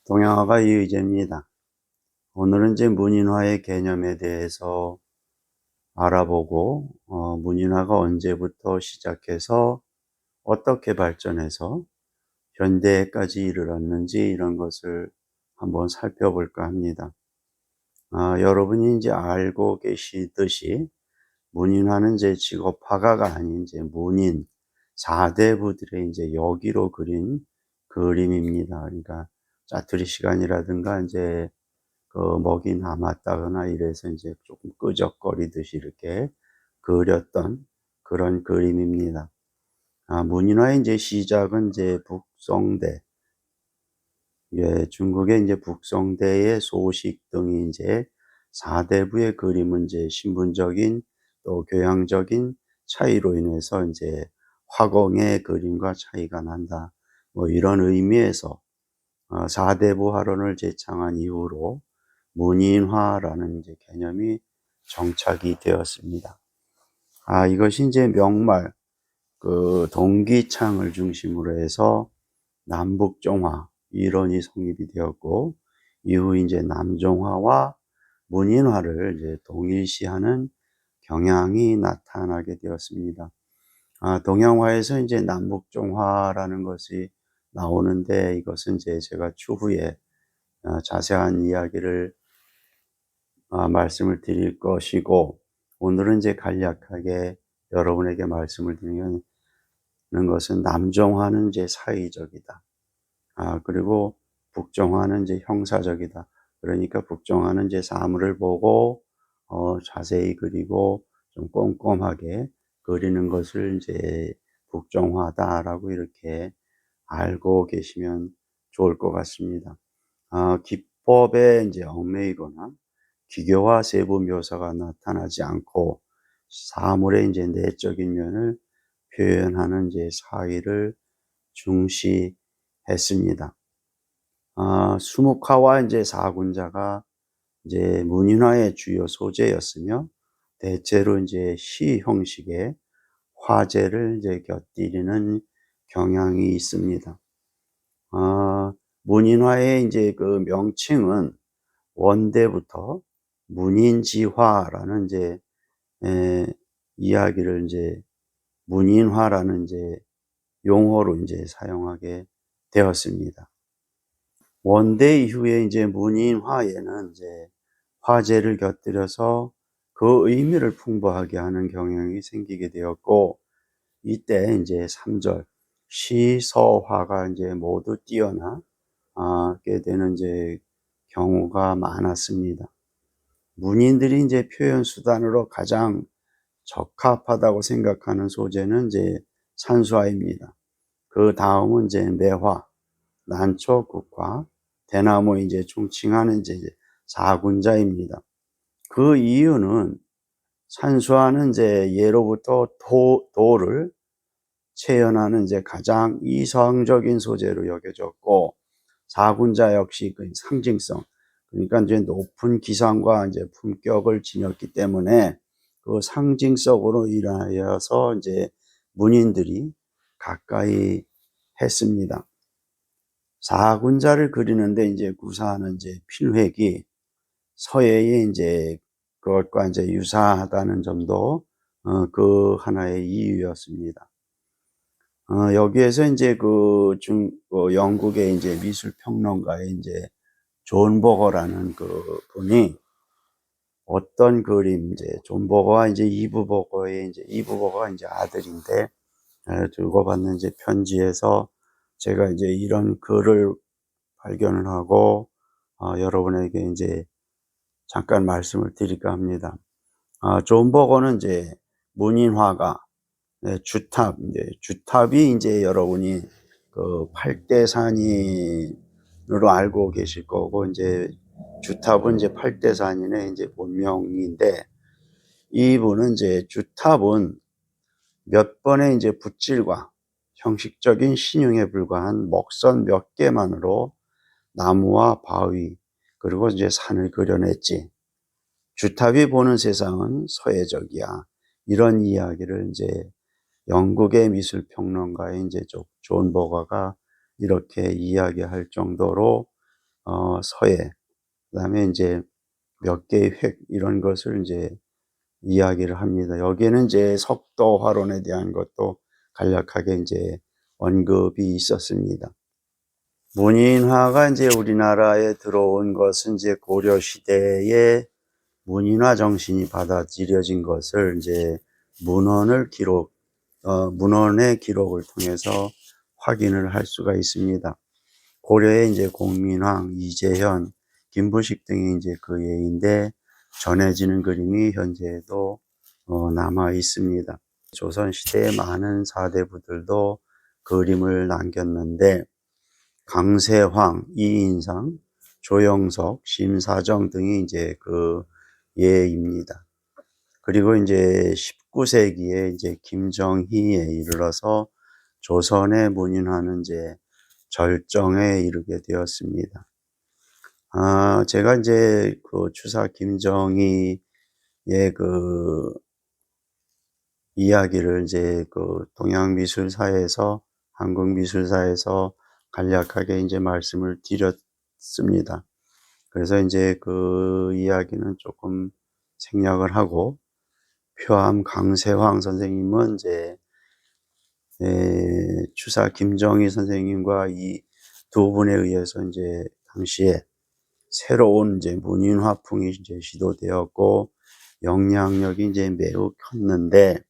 동양화가 이의제입니다. 오늘은 이제 문인화의 개념에 대해서 알아보고, 문인화가 언제부터 시작해서 어떻게 발전해서 현대까지 이르렀는지 이런 것을 한번 살펴볼까 합니다. 여러분이 이제 알고 계시듯이 문인화는 이제 직업 화가가 아닌 이제 문인 4대부들의 이제 여기로 그린 그림입니다. 그러니까 짜투리 시간이라든가 이제 그 먹이 남았다거나 이래서 이제 조금 끄적거리듯이 이렇게 그렸던 그런 그림입니다. 문인화의 이제 시작은 이제 북송대, 중국의 이제 북송대의 소식 등이 이제 4대부의 그림은 이제 신분적인 또 교양적인 차이로 인해서 이제 화공의 그림과 차이가 난다. 뭐 이런 의미에서 4대부 화론을 제창한 이후로 문인화라는 이제 개념이 정착이 되었습니다. 이것이 이제 명말, 그 동기창을 중심으로 해서 남북종화 이론이 성립이 되었고, 이후 이제 남종화와 문인화를 이제 동일시하는 경향이 나타나게 되었습니다. 동양화에서 이제 남북종화라는 것이 나오는데, 이것은 이제 제가 추후에 자세한 이야기를 말씀을 드릴 것이고, 오늘은 이제 간략하게 여러분에게 말씀을 드리는 것은 남종화는 이제 사의적이다. 그리고 북종화는 이제 형사적이다. 그러니까 북종화는 이제 사물을 보고 자세히 그리고 좀 꼼꼼하게 그리는 것을 이제 북종화다라고 이렇게 알고 계시면 좋을 것 같습니다. 기법에 이제 얽매이거나 기교와 세부 묘사가 나타나지 않고 사물의 이제 내적인 면을 표현하는 이제 사의를 중시했습니다. 수묵화와 이제 사군자가 이제 문인화의 주요 소재였으며, 대체로 이제 시 형식의 화제를 이제 곁들이는 경향이 있습니다. 문인화의 이제 그 명칭은 원대부터 문인지화라는 이제 이야기를 이제 문인화라는 이제 용어로 이제 사용하게 되었습니다. 원대 이후에 이제 문인화에는 이제 화제를 곁들여서 그 의미를 풍부하게 하는 경향이 생기게 되었고, 이때 이제 3절 시서화가 이제 모두 뛰어나게 되는 이제 경우가 많았습니다. 문인들이 이제 표현 수단으로 가장 적합하다고 생각하는 소재는 이제 산수화입니다. 그 다음은 이제 매화, 난초, 국화, 대나무 이제 중칭하는 이제 사군자입니다. 그 이유는 산수화는 이제 예로부터 도를 체현하는 이제 가장 이성적인 소재로 여겨졌고, 사군자 역시 그 상징성, 그러니까 이제 높은 기상과 이제 품격을 지녔기 때문에 그 상징성으로 인하여서 이제 문인들이 가까이 했습니다. 사군자를 그리는데 이제 구사하는 이제 필획이 서예의 이제 그것과 이제 유사하다는 점도 그 하나의 이유였습니다. 여기에서 이제 영국의 이제 미술 평론가의 이제 존 버거라는 그 분이 어떤 그림 이제 존 버거와 이제 이브 버거가 이제 아들인데, 주고받는 이제 편지에서 제가 이제 이런 글을 발견을 하고 여러분에게 이제 잠깐 말씀을 드릴까 합니다. 존 버거는 이제 문인화가 주탑이 이제 여러분이 그 팔대산인으로 알고 계실 거고, 이제 주탑은 이제 팔대산인의 이제 본명인데, 이분은 이제 주탑은 몇 번의 이제 붓질과 형식적인 신용에 불과한 먹선 몇 개만으로 나무와 바위 그리고 이제 산을 그려냈지. 주탑이 보는 세상은 서예적이야. 이런 이야기를 이제 영국의 미술 평론가인 이제 존 버거가 이렇게 이야기할 정도로 서예, 그다음에 이제 몇 개의 획 이런 것을 이제 이야기를 합니다. 여기에는 이제 석도 화론에 대한 것도 간략하게 이제 언급이 있었습니다. 문인화가 이제 우리나라에 들어온 것은 이제 고려 시대에 문인화 정신이 받아들여진 것을 이제 문헌의 기록을 통해서 확인을 할 수가 있습니다. 고려의 이제 공민왕, 이재현, 김부식 등이 이제 그 예인데 전해지는 그림이 현재도 남아 있습니다. 조선시대의 많은 사대부들도 그림을 남겼는데 강세황, 이인상, 조영석, 심사정 등이 이제 그 예입니다. 그리고 이제 19세기에 이제 김정희에 이르러서 조선의 문인화는 이제 절정에 이르게 되었습니다. 제가 이제 그 추사 김정희의 그 이야기를 이제 그 동양미술사에서, 한국미술사에서 간략하게 이제 말씀을 드렸습니다. 그래서 이제 그 이야기는 조금 생략을 하고, 표암 강세황 선생님은 이제 추사 김정희 선생님과 이 두 분에 의해서 이제 당시에 새로운 이제 문인 화풍이 이제 시도되었고 영향력이 이제 매우 컸는데,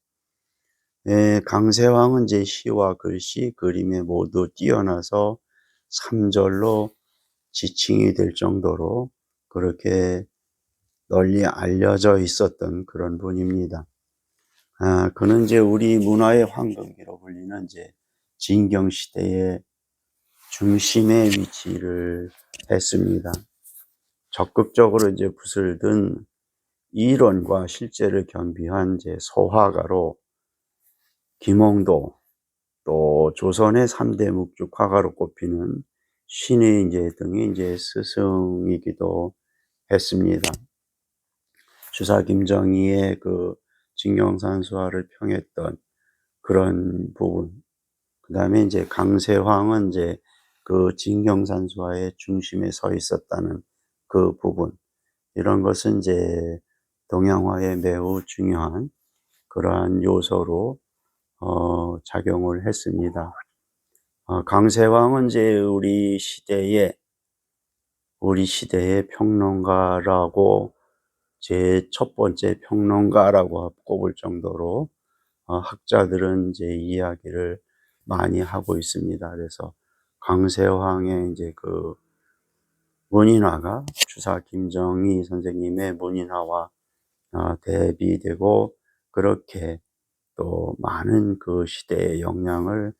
강세황은 이제 시와 글씨, 그림에 모두 뛰어나서 삼절로 지칭이 될 정도로 그렇게 널리 알려져 있었던 그런 분입니다. 그는 이제 우리 문화의 황금기로 불리는 이제 진경시대의 중심에 위치를 했습니다. 적극적으로 이제 붓을 든 이론과 실제를 겸비한 이제 소화가로 김홍도, 또 조선의 3대 묵죽 화가로 꼽히는 신의 이제 등이 이제 스승이기도 했습니다. 주사 김정희의 그 진경산수화를 평했던 그런 부분, 그 다음에 이제 강세황은 이제 그 진경산수화의 중심에 서 있었다는 그 부분, 이런 것은 이제 동양화에 매우 중요한 그러한 요소로 작용을 했습니다. 강세황은 이제 우리 시대의 평론가라고, 제 첫 번째 평론가라고 꼽을 정도로 학자들은 이제 이야기를 많이 하고 있습니다. 그래서 강세황의 이제 그 문인화가 추사 김정희 선생님의 문인화와 대비되고, 그렇게 또 많은 그 시대에 영향을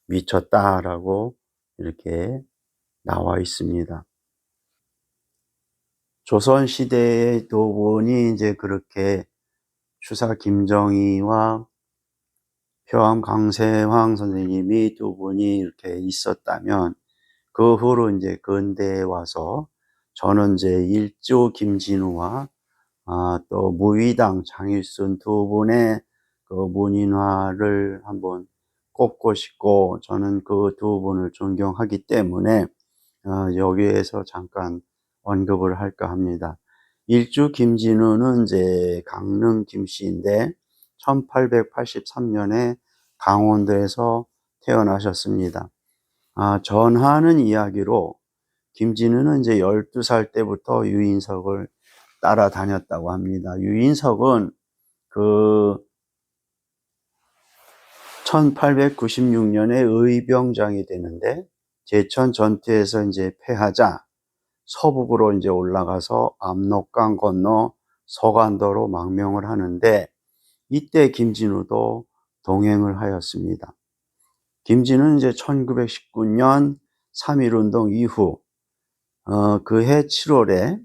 미쳤다라고 이렇게 나와 있습니다. 조선 시대의 두 분이 이제 그렇게 추사 김정희와 표암 강세황 선생님이 두 분이 이렇게 있었다면, 그 후로 이제 근대에 와서 저는 이제 일조 김진우와 또 무의당 장일순 두 분의 그 문인화를 한번 꼽고 싶고, 저는 그 두 분을 존경하기 때문에 여기에서 잠깐 언급을 할까 합니다. 일주 김진우는 이제 강릉 김씨인데 1883년에 강원도에서 태어나셨습니다. 전하는 이야기로 김진우는 이제 12살 때부터 유인석을 따라다녔다고 합니다. 유인석은 그 1896년에 의병장이 되는데, 제천 전투에서 이제 패하자 서북으로 이제 올라가서 압록강 건너 서간도로 망명을 하는데, 이때 김진우도 동행을 하였습니다. 김진우는 이제 1919년 3.1운동 이후 그해 7월에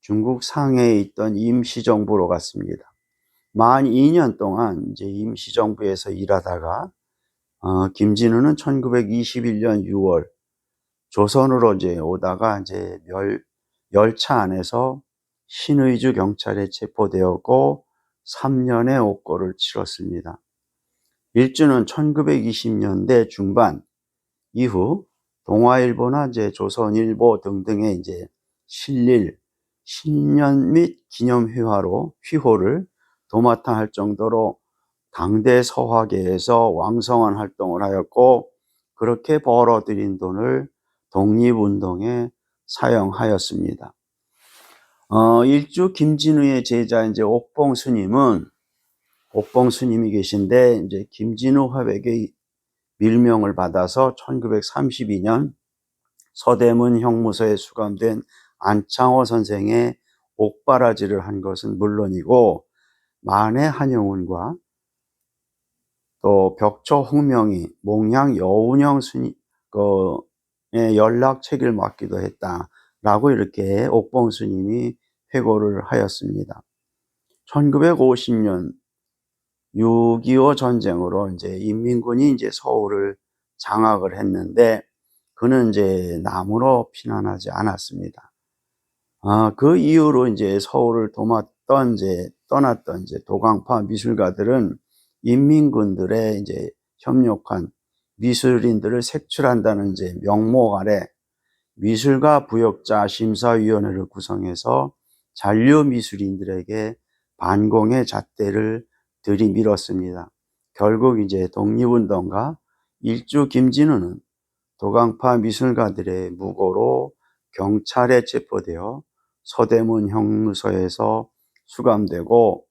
중국 상해에 있던 임시정부로 갔습니다. 만 2년 동안 이제 임시정부에서 일하다가 김진우는 1921년 6월 조선으로 이제 오다가 이제 열차 안에서 신의주 경찰에 체포되었고 3년의 옥고를 치렀습니다. 일주는 1920년대 중반 이후 동아일보나 이제 조선일보 등등의 이제 실릴 신년 및 기념회화로 휘호를 도맡아 할 정도로 당대 서화계에서 왕성한 활동을 하였고, 그렇게 벌어들인 돈을 독립운동에 사용하였습니다. 일주 김진우의 제자 이제 옥봉 스님이 계신데, 이제 김진우 화백의 밀명을 받아서 1932년 서대문 형무소에 수감된 안창호 선생의 옥바라지를 한 것은 물론이고, 만해 한용운과 또 벽초 홍명희, 몽향 여운형 스님의 연락책을 맡기도 했다라고 이렇게 옥봉 스님이 회고를 하였습니다. 1950년 6.25 전쟁으로 이제 인민군이 이제 서울을 장악을 했는데, 그는 이제 남으로 피난하지 않았습니다. 그 이후로 이제 서울을 떠났던 이제 도강파 미술가들은 인민군들의 이제 협력한 미술인들을 색출한다는 이제 명목 아래 미술가 부역자 심사위원회를 구성해서 잔류 미술인들에게 반공의 잣대를 들이밀었습니다. 결국 이제 독립운동가 일주 김진우는 도강파 미술가들의 무고로 경찰에 체포되어 서대문 형무소에서 수감되고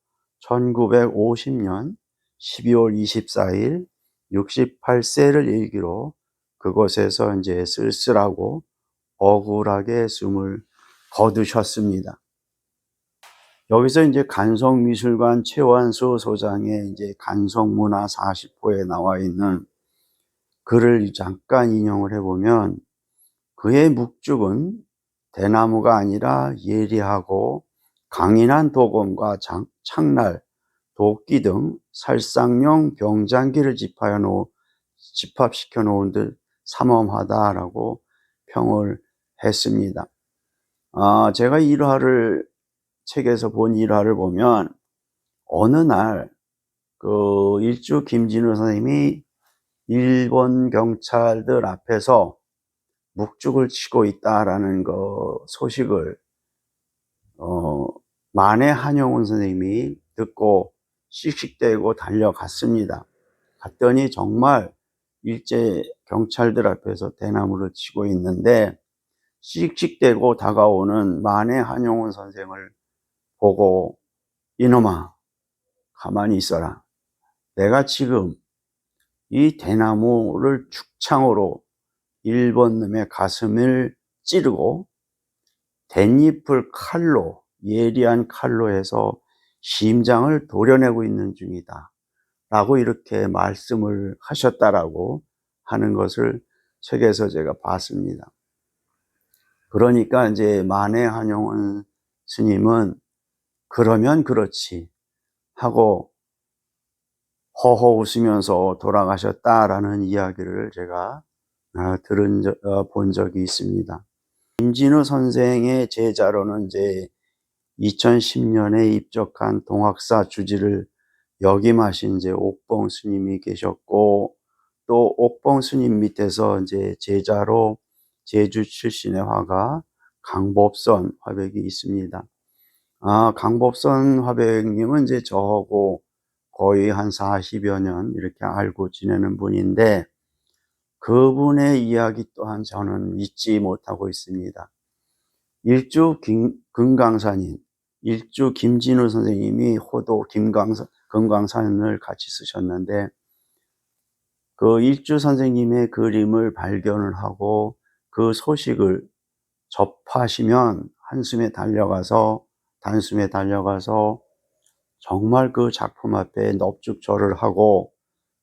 1950년 12월 24일 68세를 일기로 그곳에서 이제 쓸쓸하고 억울하게 숨을 거두셨습니다. 여기서 이제 간송미술관 최완수 소장의 이제 간송문화 40호에 나와 있는 글을 잠깐 인용을 해보면, 그의 묵죽은 대나무가 아니라 예리하고 강인한 도검과 창날, 도끼 등 살상용 병장기를 집합시켜 놓은 듯 삼엄하다라고 평을 했습니다. 제가 책에서 본 일화를 보면, 어느 날 일주 김진우 선생님이 일본 경찰들 앞에서 묵죽을 치고 있다라는 소식을 만해 한용운 선생님이 듣고 씩씩대고 달려갔습니다. 갔더니 정말 일제 경찰들 앞에서 대나무를 치고 있는데, 씩씩대고 다가오는 만해 한용운 선생을 보고, 이놈아, 가만히 있어라. 내가 지금 이 대나무를 죽창으로 일본 놈의 가슴을 찌르고 댄잎을 예리한 칼로 해서 심장을 도려내고 있는 중이다 라고 이렇게 말씀을 하셨다라고 하는 것을 책에서 제가 봤습니다. 그러니까 이제 만해 한용운 스님은 그러면 그렇지 하고 허허 웃으면서 돌아가셨다라는 이야기를 제가 본 적이 있습니다. 김진우 선생의 제자로는 이제 2010년에 입적한 동학사 주지를 역임하신 이제 옥봉 스님이 계셨고, 또 옥봉 스님 밑에서 이제 제자로 제주 출신의 화가 강법선 화백이 있습니다. 강법선 화백님은 이제 저하고 거의 한 40여 년 이렇게 알고 지내는 분인데, 그분의 이야기 또한 저는 잊지 못하고 있습니다. 일주 금강산인, 일주 김진우 선생님이 호도 금강산을 같이 쓰셨는데, 그 일주 선생님의 그림을 발견을 하고 그 소식을 접하시면 단숨에 달려가서 정말 그 작품 앞에 넙죽절을 하고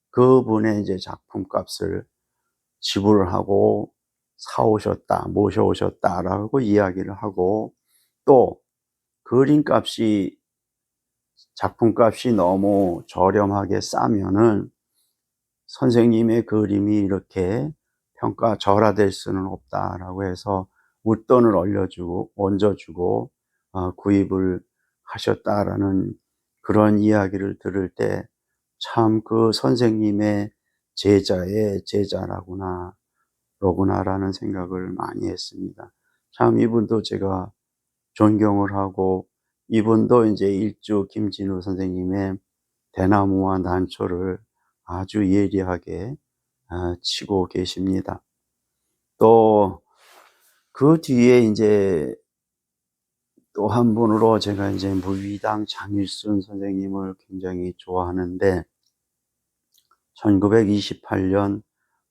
그분의 이제 작품값을 지불을 하고 모셔오셨다라고 이야기를 하고, 또 작품값이 너무 저렴하게 싸면은 선생님의 그림이 이렇게 절하될 수는 없다라고 해서 웃돈을 얹어주고 구입을 하셨다라는 그런 이야기를 들을 때, 참 그 선생님의 제자의 제자라구나, 로구나라는 생각을 많이 했습니다. 참 이분도 제가 존경을 하고, 이분도 이제 일주 김진우 선생님의 대나무와 난초를 아주 예리하게 치고 계십니다. 또 그 뒤에 이제 또 한 분으로 제가 이제 무위당 장일순 선생님을 굉장히 좋아하는데, 1928년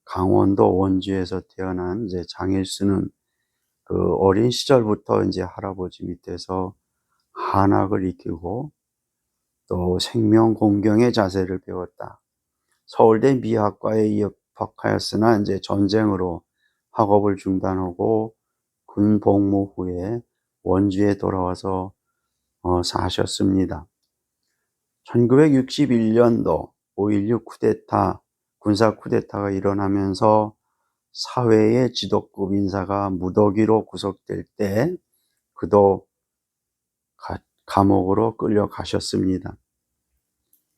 강원도 원주에서 태어난 이제 장일순은 그 어린 시절부터 이제 할아버지 밑에서 한학을 익히고 또 생명 공경의 자세를 배웠다. 서울대 미학과에 입학하였으나 이제 전쟁으로 학업을 중단하고 군 복무 후에 원주에 돌아와서 사셨습니다. 1961년도 5.16 쿠데타, 군사 쿠데타가 일어나면서 사회의 지도급 인사가 무더기로 구속될 때 그도 감옥으로 끌려가셨습니다.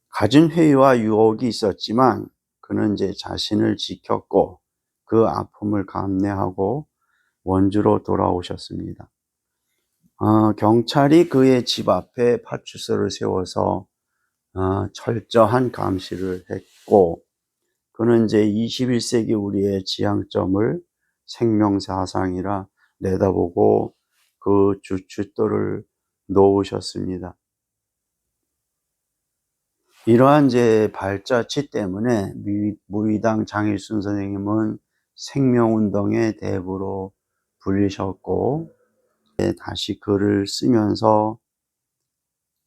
갖은 회의와 유혹이 있었지만 그는 이제 자신을 지켰고 그 아픔을 감내하고 원주로 돌아오셨습니다. 경찰이 그의 집 앞에 파출소를 세워서 철저한 감시를 했고, 그는 이제 21세기 우리의 지향점을 생명사상이라 내다보고 그 주춧돌을 놓으셨습니다. 이러한 이제 발자취 때문에 무위당 장일순 선생님은 생명운동의 대부로 불리셨고, 다시 글을 쓰면서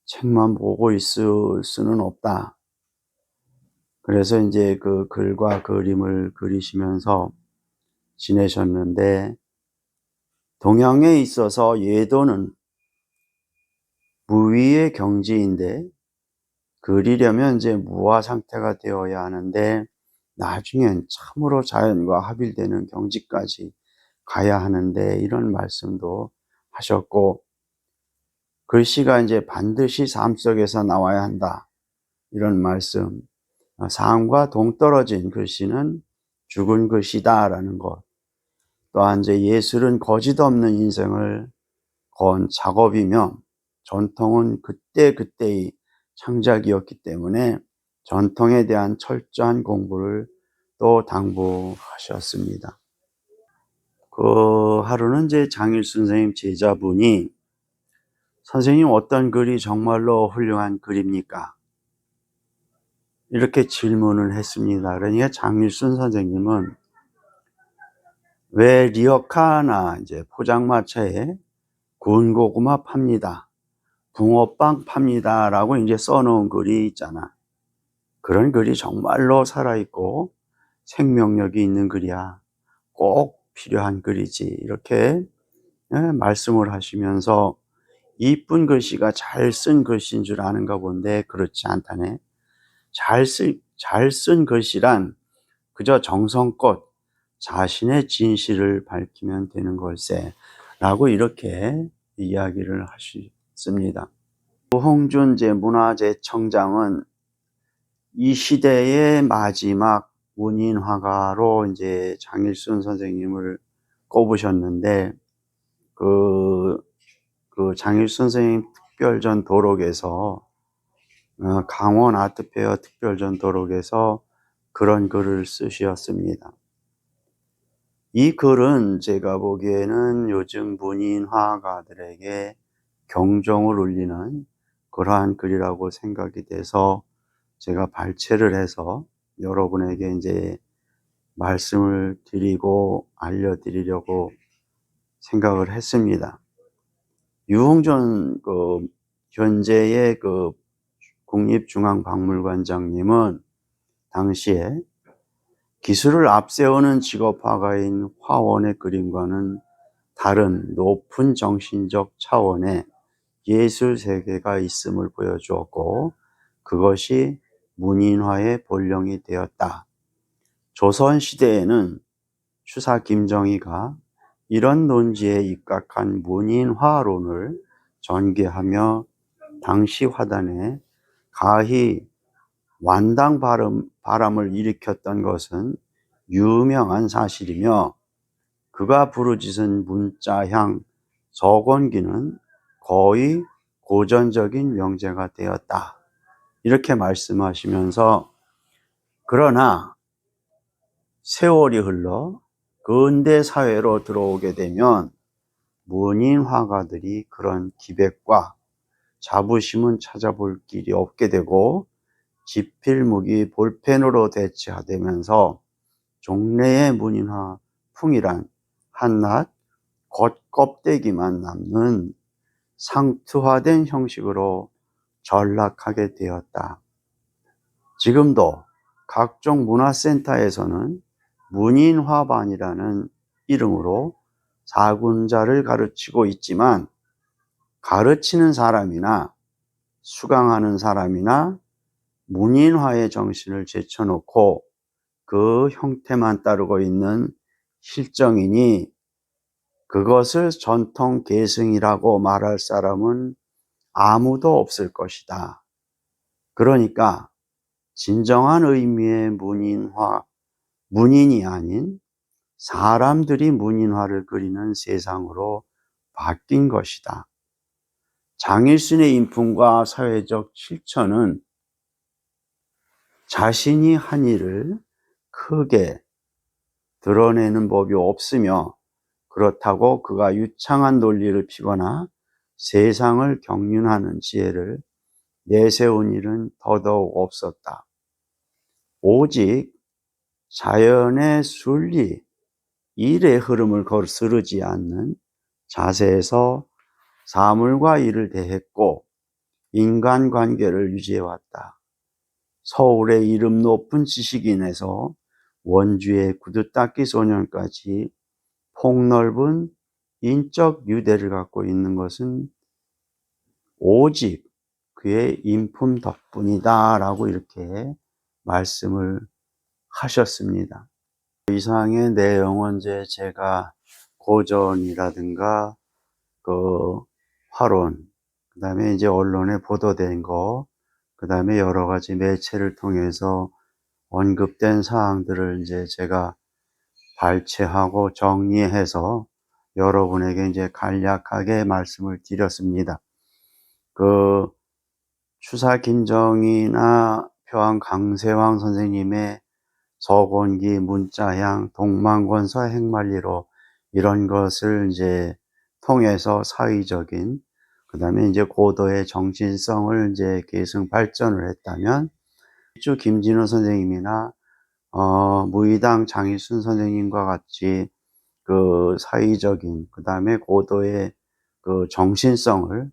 책만 보고 있을 수는 없다. 그래서 이제 그 글과 그림을 그리시면서 지내셨는데, 동양에 있어서 예도는 무위의 경지인데 그리려면 이제 무화 상태가 되어야 하는데 나중엔 참으로 자연과 합일되는 경지까지 가야 하는데, 이런 말씀도 하셨고, 글씨가 이제 반드시 삶 속에서 나와야 한다, 이런 말씀. 삶과 동떨어진 글씨는 죽은 글씨다라는 것. 또한 이제 예술은 거짓 없는 인생을 건 작업이며 전통은 그때그때의 창작이었기 때문에 전통에 대한 철저한 공부를 또 당부하셨습니다. 그 하루는 이제 장일순 선생님 제자분이 선생님 어떤 글이 정말로 훌륭한 글입니까? 이렇게 질문을 했습니다. 그러니까 장일순 선생님은 왜 리어카나 이제 포장마차에 구운 고구마 팝니다, 붕어빵 팝니다 라고 이제 써놓은 글이 있잖아. 그런 글이 정말로 살아있고 생명력이 있는 글이야. 꼭 필요한 글이지. 이렇게 말씀을 하시면서 이쁜 글씨가 잘 쓴 글씨인 줄 아는가 본데 그렇지 않다네. 잘 쓴 글씨란 그저 정성껏 자신의 진실을 밝히면 되는 걸세 라고 이렇게 이야기를 하셨습니다. 홍준 문화재청장은 이 시대의 마지막 문인 화가로 이제 장일순 선생님을 꼽으셨는데, 그 장일순 선생님 특별전 도록에서 강원 아트페어 특별전 도록에서 그런 글을 쓰셨습니다. 이 글은 제가 보기에는 요즘 문인 화가들에게 경종을 울리는 그러한 글이라고 생각이 돼서 제가 발췌를 해서 여러분에게 이제 말씀을 드리고 알려드리려고 생각을 했습니다. 유홍준 현재의 국립중앙박물관장님은 당시에 기술을 앞세우는 직업 화가인 화원의 그림과는 다른 높은 정신적 차원의 예술 세계가 있음을 보여주었고, 그것이 문인화의 본령이 되었다. 조선시대에는 추사 김정희가 이런 논지에 입각한 문인화론을 전개하며 당시 화단에 가히 완당 바람을 일으켰던 것은 유명한 사실이며 그가 부르짖은 문자향 서권기는 거의 고전적인 명제가 되었다. 이렇게 말씀하시면서 그러나 세월이 흘러 근대 사회로 들어오게 되면 문인 화가들이 그런 기백과 자부심은 찾아볼 길이 없게 되고 지필무기 볼펜으로 대체되면서 종래의 문인화 풍이란 한낱 겉껍데기만 남는 상투화된 형식으로 전락하게 되었다. 지금도 각종 문화센터에서는 문인화반이라는 이름으로 사군자를 가르치고 있지만 가르치는 사람이나 수강하는 사람이나 문인화의 정신을 제쳐놓고 그 형태만 따르고 있는 실정이니 그것을 전통 계승이라고 말할 사람은 아무도 없을 것이다. 그러니까 진정한 의미의 문인이 아닌 사람들이 문인화를 그리는 세상으로 바뀐 것이다. 장일순의 인품과 사회적 실천은 자신이 한 일을 크게 드러내는 법이 없으며 그렇다고 그가 유창한 논리를 피거나 세상을 경륜하는 지혜를 내세운 일은 더더욱 없었다. 오직 자연의 순리, 일의 흐름을 거스르지 않는 자세에서 사물과 일을 대했고 인간관계를 유지해왔다. 서울의 이름 높은 지식인에서 원주의 구두닦이 소년까지 폭넓은 인적 유대를 갖고 있는 것은 오직 그의 인품 덕분이다 라고 이렇게 말씀을 하셨습니다. 이상의 내용은 이제 제가 고전이라든가 그 화론, 그 다음에 이제 언론에 보도된 거, 그 다음에 여러 가지 매체를 통해서 언급된 사항들을 이제 제가 발췌하고 정리해서 여러분에게 이제 간략하게 말씀을 드렸습니다. 그 추사 김정희나 표한 강세왕 선생님의 서권기, 문자향, 동망권서 행만리로 이런 것을 이제 통해서 사회적인 그 다음에 이제 고도의 정신성을 이제 계승 발전을 했다면 주 김진호 선생님이나 무의당 장일순 선생님과 같이 그 사회적인 그 다음에 고도의 그 정신성을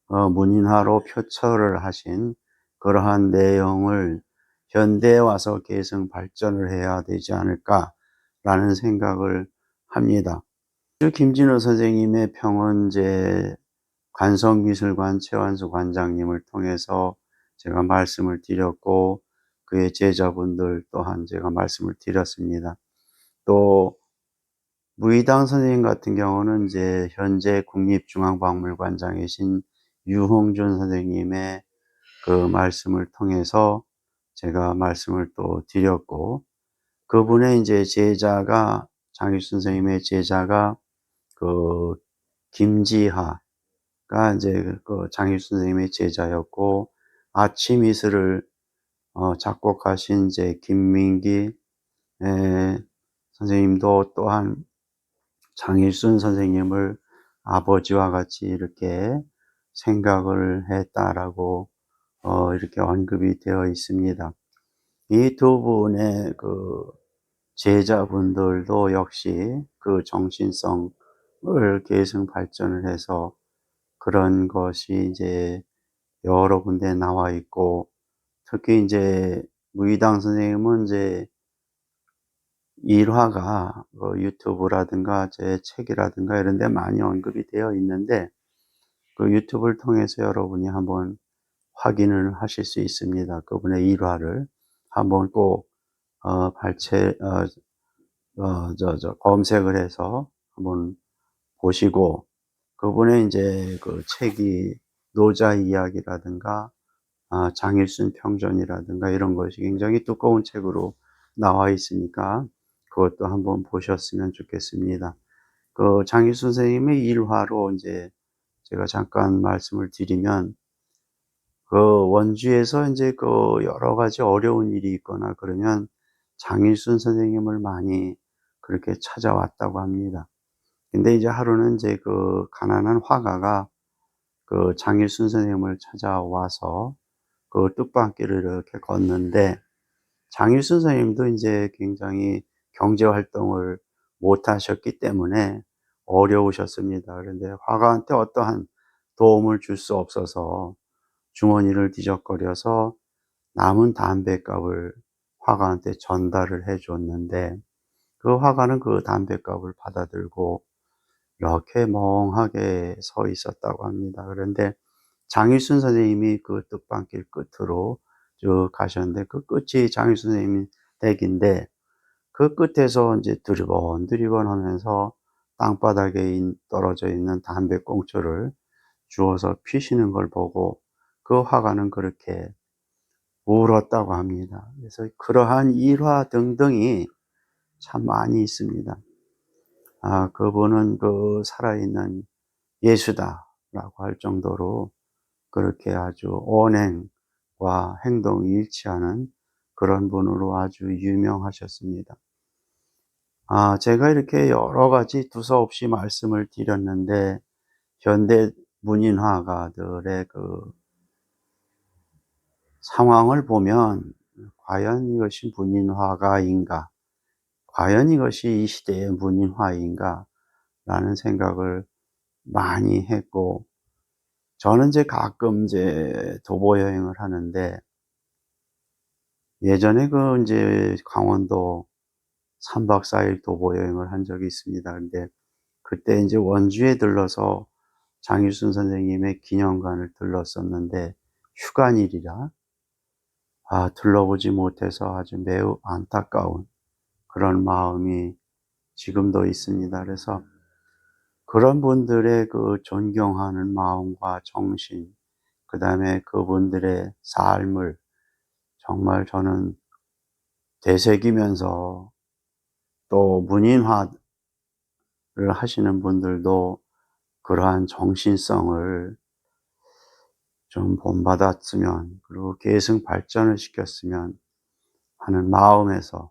문인화로 표철을 하신 그러한 내용을 현대에 와서 계승 발전을 해야 되지 않을까라는 생각을 합니다. 김진호 선생님의 평은 이제 관성미술관 최완수 관장님을 통해서 제가 말씀을 드렸고 그의 제자분들 또한 제가 말씀을 드렸습니다. 또 무의당 선생님 같은 경우는 이제 현재 국립중앙박물관장이신 유홍준 선생님의 그 말씀을 통해서 제가 말씀을 또 드렸고 그분의 이제 제자가 장일순 선생님의 제자가 그 김지하가 이제 그 장일순 선생님의 제자였고 아침 이슬을 작곡하신 이제 김민기 선생님도 또한 장일순 선생님을 아버지와 같이 이렇게 생각을 했다라고 이렇게 언급이 되어 있습니다. 이 두 분의 그 제자분들도 역시 그 정신성을 계승 발전을 해서 그런 것이 이제 여러 군데 나와 있고 특히 이제 무의당 선생님은 이제 일화가 유튜브라든가 제 책이라든가 이런 데 많이 언급이 되어 있는데 그 유튜브를 통해서 여러분이 한번 확인을 하실 수 있습니다. 그분의 일화를 한번 꼭 검색을 해서 한번 보시고 그분의 이제 그 책이 노자 이야기라든가 장일순 평전이라든가 이런 것이 굉장히 두꺼운 책으로 나와 있으니까 그것도 한번 보셨으면 좋겠습니다. 그 장일순 선생님의 일화로 이제 제가 잠깐 말씀을 드리면, 그 원주에서 이제 그 여러 가지 어려운 일이 있거나 그러면 장일순 선생님을 많이 그렇게 찾아왔다고 합니다. 근데 이제 하루는 이제 그 가난한 화가가 그 장일순 선생님을 찾아와서 그 뜻밖길을 이렇게 걷는데, 장일순 선생님도 이제 굉장히 경제 활동을 못 하셨기 때문에 어려우셨습니다. 그런데 화가한테 어떠한 도움을 줄 수 없어서 주머니를 뒤적거려서 남은 담뱃값을 화가한테 전달을 해 줬는데, 그 화가는 그 담뱃값을 받아들고 이렇게 멍하게 서 있었다고 합니다. 그런데 장일순 선생님이 그 뜻밖길 끝으로 쭉 가셨는데, 그 끝이 장일순 선생님 댁인데, 그 끝에서 이제 두리번 하면서 땅바닥에 떨어져 있는 담배꽁초를 주워서 피시는 걸 보고 그 화가는 그렇게 울었다고 합니다. 그래서 그러한 일화 등등이 참 많이 있습니다. 그분은 그 살아있는 예수다라고 할 정도로 그렇게 아주 언행과 행동이 일치하는 그런 분으로 아주 유명하셨습니다. 제가 이렇게 여러 가지 두서없이 말씀을 드렸는데, 현대 문인화가들의 그 상황을 보면 과연 이것이 문인화가인가? 과연 이것이 이 시대의 문인화인가? 라는 생각을 많이 했고, 저는 이제 가끔 이제 도보 여행을 하는데, 예전에 그 이제 강원도 3박 4일 도보 여행을 한 적이 있습니다. 근데 그때 이제 원주에 들러서 장일순 선생님의 기념관을 들렀었는데, 휴관일이라 들러보지 못해서 아주 매우 안타까운 그런 마음이 지금도 있습니다. 그래서 그런 분들의 그 존경하는 마음과 정신, 그 다음에 그분들의 삶을 정말 저는 되새기면서, 또 문인화를 하시는 분들도 그러한 정신성을 좀 본받았으면, 그리고 계승 발전을 시켰으면 하는 마음에서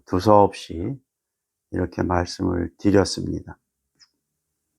두서없이 이렇게 말씀을 드렸습니다.